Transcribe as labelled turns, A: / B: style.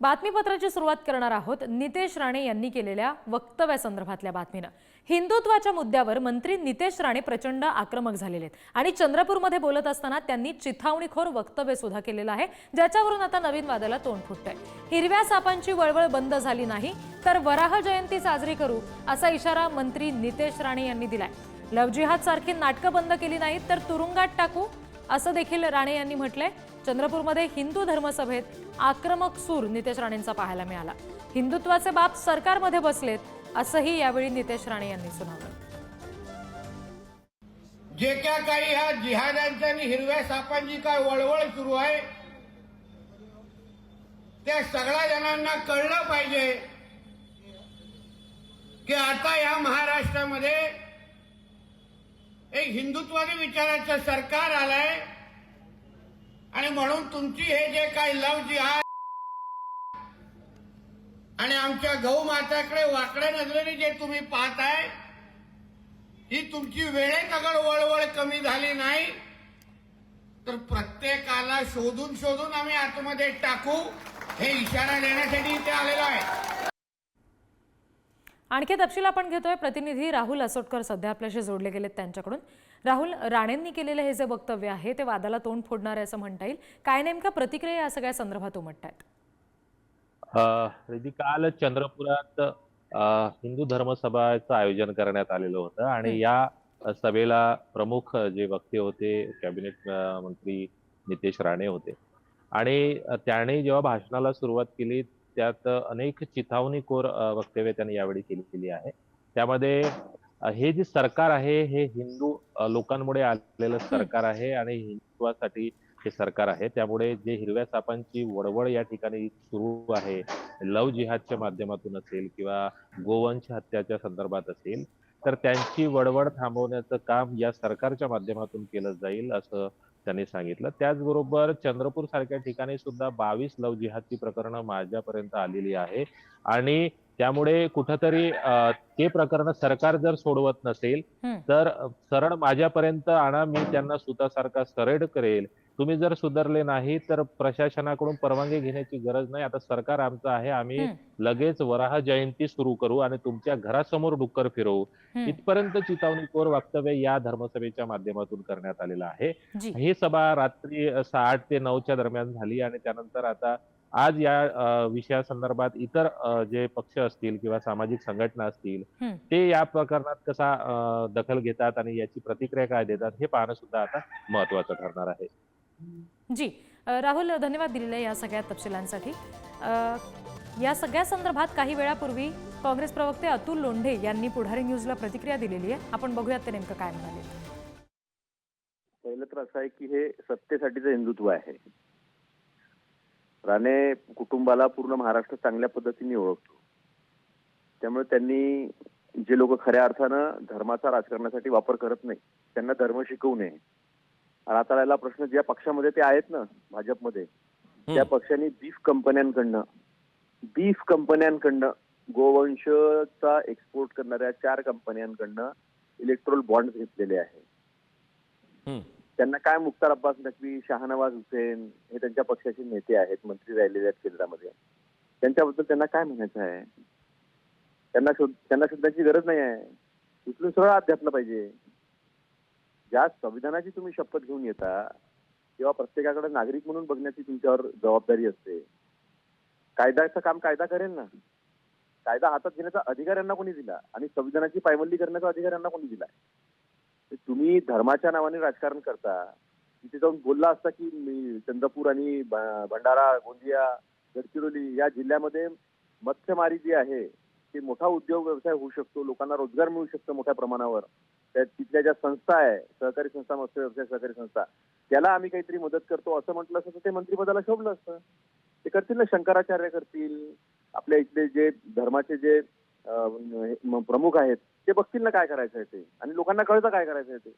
A: बातमीपत्राची सुरुवात करणार आहोत नितेश राणे यांनी केलेल्या वक्तव्यासंदर्भातल्या बातमीनं। हिंदुत्वाच्या मुद्द्यावर मंत्री नितेश राणे प्रचंड आक्रमक झालेले आहेत आणि चंद्रपूरमध्ये बोलत असताना त्यांनी चिथावणीखोर वक्तव्य सुद्धा केलेलं आहे, ज्याच्यावरून आता नवीन वादाला तोंड फुटतंय। हिरव्या सापांची वळवळ बंद झाली नाही तर वराह जयंती साजरी करू असा इशारा मंत्री नितेश राणे यांनी दिलाय। लव जिहाद सारखी नाटकं बंद केली नाहीत तर तुरुंगात टाकू असं देखील राणे यांनी म्हटलंय। चंद्रपूरमध्ये हिंदू धर्मसभेत आक्रमक सूर नितेश राणेंचा पाहायला मिळाला। हिंदुत्वाचे बाप सरकारमध्ये बसलेत असंही यावेळी नितेश राणे यांनी सुनावलं।
B: जे क्या काही ह्या जिहाद्यांच्या आणि हिरव्या सापांची काय वळवळ सुरू आहे त्या सगळ्या जणांना कळलं पाहिजे की आता या महाराष्ट्रामध्ये एक हिंदुत्वादी विचाराचं सरकार आलंय आणि म्हणून तुमची हे जे काही लव जिहाद आणि आमच्या गौ माताकडे वाकड्या नजरेने जे तुम्ही पाहताय ही तुमची वेळेत अगर वळवळ कमी झाली नाही तर प्रत्येकाला शोधून शोधून आम्ही आतमध्ये टाकू हे इशारा देण्यासाठी इथे आलेलो आहे।
A: आणखी तपशील आपण घेतोय। प्रतिनिधी राहुल असोटकर सध्या आपल्याशी जोडले गेलेत त्यांच्याकडून। राहुल, राणेंनी केलेले हे जे वक्तव्य आहे ते वादाला तोंड फोडणार आहे असं म्हणता येईल, काय नेमका प्रतिक्रिया या सगळ्या संदर्भात उमटतात?
C: काल चंद्रपुरात हिंदू धर्मसभाचं आयोजन करण्यात आलेलं होतं आणि या सभेला प्रमुख जे वक्ते होते कॅबिनेट मंत्री नितेश राणे होते आणि त्याने जेव्हा भाषणाला सुरुवात केली त्यात अनेक चिथावणीखोर वक्तव्य त्यांनी यावेळी केली आहे। त्यामध्ये हे जे सरकार आहे हे हिंदू लोकांमुळे आलेलं सरकार आहे आणि हिंदुत्वासाठी हे सरकार आहे, त्यामुळे जे हिरव्या सापांची वळवळ या ठिकाणी सुरू आहे, लव जिहादच्या माध्यमातून असेल किंवा गोवंश हत्याच्या संदर्भात असेल तर त्यांची वळवळ थांबवण्याचं काम या सरकारच्या माध्यमातून केलं जाईल असं त्यांनी सांगितलं। त्याचबरोबर चंद्रपूर सारख्या ठिकाणी सुद्धा 22 लव जिहादची प्रकरणं माझ्यापर्यंत आलेली आहे आणि त्यामुळे कुठंतरी ते प्रकरण सरकार जर सोडवत नसेल तर सरळ माझ्यापर्यंत आणा, मी त्यांना सुतासारखा सरेड करेल। तुम्ही जर सुधारले नाही तर प्रशासनाकडून परवानगी घेण्याची गरज नाही, आता सरकार आमचं आहे, आम्ही लगेच वराह जयंती सुरू करू आणि तुमच्या घरासमोर डुक्कर फिरवू इथपर्यंत चिथावणीखोर वक्तव्य या धर्मसभेच्या माध्यमातून करण्यात आलेलं आहे। ही सभा रात्री 8 ते 9च्या दरम्यान झाली आणि त्यानंतर आता आज या विषयासंदर्भात इतर जे पक्ष असतील किंवा सामाजिक संघटना असतील ते या प्रकरणात कसा दखल घेतात आणि याची प्रतिक्रिया काय देतात हे पाहणं सुद्धा आता महत्त्वाचं ठरणार आहे।
A: जी राहुल, धन्यवाद दिलेल्या या सगळ्या तपशिलांसाठी। या सगळ्या संदर्भात काही वेळापूर्वी काँग्रेस प्रवक्ते अतुल लोंढे यांनी पुढारी न्यूजला प्रतिक्रिया दिलेली आहे, आपण बघूयात ते नेमकं काय म्हणाले।
D: पहिलं तर असं आहे की हे सत्तेसाठीचं हिंदुत्व आहे। राणे कुटुंबाला पूर्ण महाराष्ट्र चांगल्या पद्धतीने ओळखतो, त्यामुळे त्यांनी जे लोक खऱ्या अर्थानं धर्माचा राजकारणासाठी वापर करत नाही त्यांना धर्म शिकवू नये। आणि आता राहिला प्रश्न ज्या पक्षामध्ये ते आहेत ना, भाजपमध्ये, त्या पक्षांनी बीफ कंपन्यांकडनं गोवंशचा एक्सपोर्ट करणाऱ्या 4 कंपन्यांकडनं इलेक्ट्रोल बॉन्ड घेतलेले आहे। त्यांना काय मुख्तार अब्बास नकवी, शाहनवाज हुसेन हे त्यांच्या पक्षाचे नेते आहेत, मंत्री राहिलेले आहेत केंद्रामध्ये, त्यांच्याबद्दल त्यांना काय म्हणायचं आहे? त्यांना शोधण्याची गरज नाही आहे, उचलून सरळ आत घातलं पाहिजे। ज्या संविधानाची तुम्ही शपथ घेऊन येता तेव्हा प्रत्येकाकडे नागरिक म्हणून बघण्याची तुमच्यावर जबाबदारी असते। कायद्याचं काम कायदा करेल ना, कायदा हातात घेण्याचा अधिकार यांना कोणी दिला आणि संविधानाची पायमल्ली करण्याचा अधिकार यांना कोणी दिला? तुम्ही धर्माच्या नावाने राजकारण करता। तिथे जाऊन बोलला असता की चंद्रपूर आणि भंडारा, गोंदिया, गडचिरोली या जिल्ह्यामध्ये मत्स्यमारी जी आहे ते मोठा उद्योग व्यवसाय होऊ शकतो, लोकांना रोजगार मिळू शकतो मोठ्या प्रमाणावर। तिथल्या ज्या संस्था आहे, सहकारी संस्था, मत्स्य व्यवसाय सहकारी संस्था, त्याला आम्ही काहीतरी मदत करतो असं म्हटलं असतं तर ते मंत्रिपदाला शोभलं असतं। ते करतील ना, शंकराचार्य करतील, आपल्या इथले जे धर्माचे जे प्रमुख आहेत ते बघतील ना काय करायचं आहे ते, आणि लोकांना कळतं काय करायचं आहे ते।